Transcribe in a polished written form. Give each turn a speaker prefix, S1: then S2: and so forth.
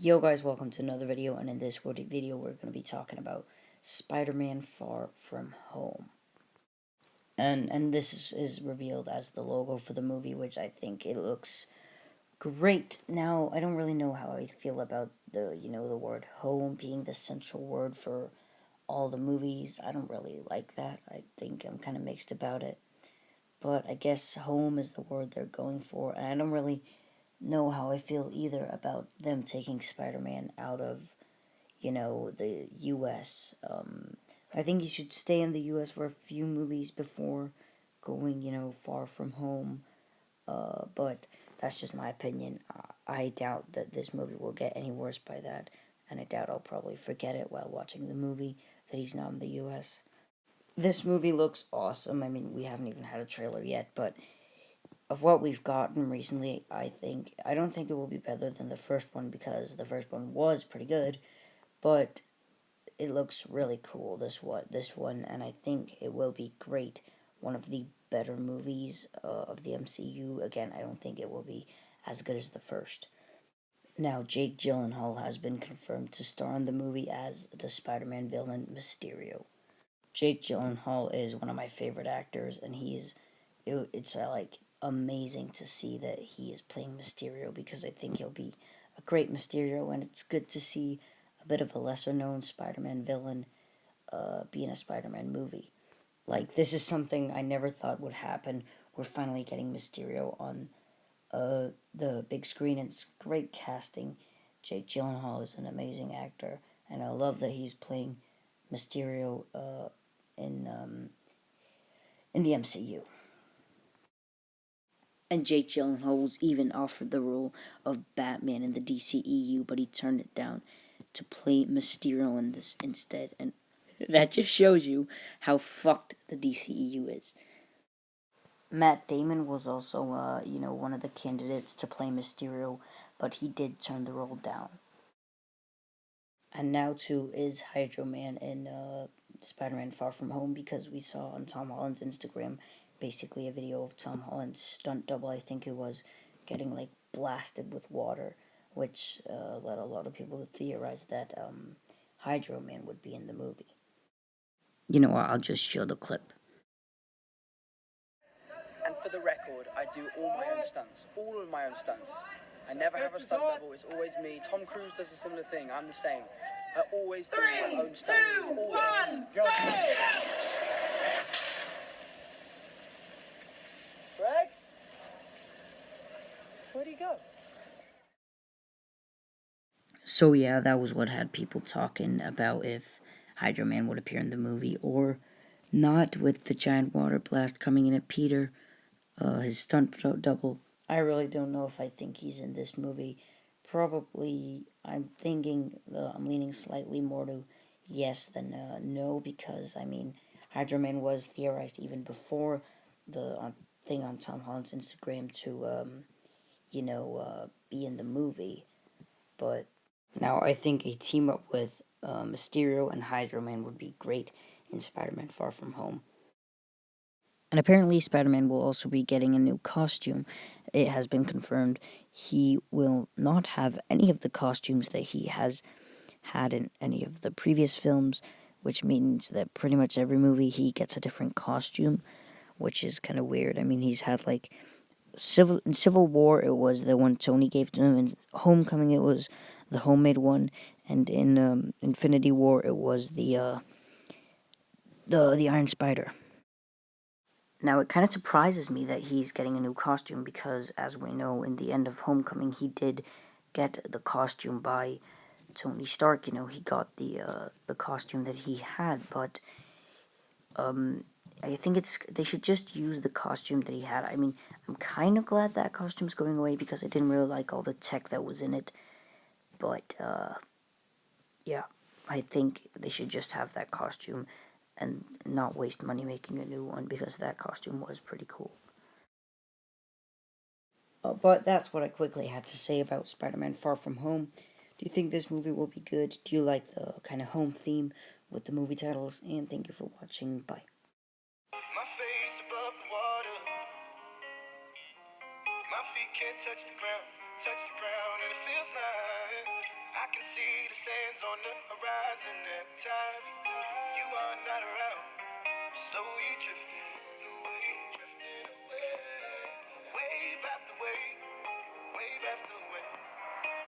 S1: Yo guys, welcome to another video, and in this video we're going to be talking about Spider-Man Far From Home. And this is revealed as the logo for the movie, which I think it looks great. Now, I don't really know how I feel about the word home being the central word for all the movies. I don't really like that. I think I'm kind of mixed about it. But I guess home is the word they're going for, and I don't really know how I feel either about them taking Spider-Man out of the U.S. I think he should stay in the U.S. for a few movies before going, far from home. But that's just my opinion. I doubt that this movie will get any worse by that, and I doubt I'll probably forget it while watching the movie that he's not in the U.S. This movie looks awesome. I mean, we haven't even had a trailer yet, but of what we've gotten recently, I don't think it will be better than the first one because the first one was pretty good, but it looks really cool, this one, and I think it will be great. One of the better movies of the MCU. Again, I don't think it will be as good as the first. Now, Jake Gyllenhaal has been confirmed to star in the movie as the Spider-Man villain Mysterio. Jake Gyllenhaal is one of my favorite actors, and it's like amazing to see that he is playing Mysterio because I think he'll be a great Mysterio, and it's good to see a bit of a lesser-known Spider-Man villain be in a Spider-Man movie. Like, this is something I never thought would happen. We're finally getting Mysterio on the big screen. It's great casting. Jake Gyllenhaal is an amazing actor, and I love that he's playing Mysterio in the MCU. And Jake Gyllenhaal was even offered the role of Batman in the DCEU, but he turned it down to play Mysterio in this instead. And that just shows you how fucked the DCEU is. Matt Damon was also, one of the candidates to play Mysterio, but he did turn the role down. And now, too, is Hydra Man in Spider-Man Far From Home, because we saw on Tom Holland's Instagram basically a video of Tom Holland's stunt double, I think it was, getting, like, blasted with water, which led a lot of people to theorize that Hydra Man would be in the movie. You know what, I'll just show the clip.
S2: And for the record, I do all my own stunts. All of my own stunts. I never have a stunt double, it's always me. Tom Cruise does a similar thing, I'm the same. I always do my own stunts. 3, 2, 1, go! Greg? Where'd he go?
S1: So yeah, that was what had people talking about if Hydra Man would appear in the movie or not, with the giant water blast coming in at Peter, his stunt double. I really don't know if I think he's in this movie. Probably, I'm leaning slightly more to yes than no, because, I mean, Hydra Man was theorized even before the thing on Tom Holland's Instagram to, be in the movie. But now I think a team up with Mysterio and Hydra Man would be great in Spider-Man Far From Home. And apparently Spider-Man will also be getting a new costume. It has been confirmed he will not have any of the costumes that he has had in any of the previous films, which means that pretty much every movie he gets a different costume, which is kind of weird. I mean, he's had, like, in Civil War, it was the one Tony gave to him. In Homecoming, it was the homemade one. And in Infinity War, it was the Iron Spider. Now, it kind of surprises me that he's getting a new costume because, as we know, in the end of Homecoming, he did get the costume by Tony Stark. You know, he got the costume that he had, but I think they should just use the costume that he had. I mean, I'm kind of glad that costume's going away because I didn't really like all the tech that was in it, but yeah, I think they should just have that costume and not waste money making a new one, because that costume was pretty cool. But that's what I quickly had to say about Spider-Man Far From Home. Do you think this movie will be good? Do you like the kind of home theme with the movie titles? And thank you for watching. Bye.
S3: My face above the water. My feet can't touch the ground, and it feels like see the sands on the horizon every time you are not around. Slowly drifting away, wave after wave, wave after wave.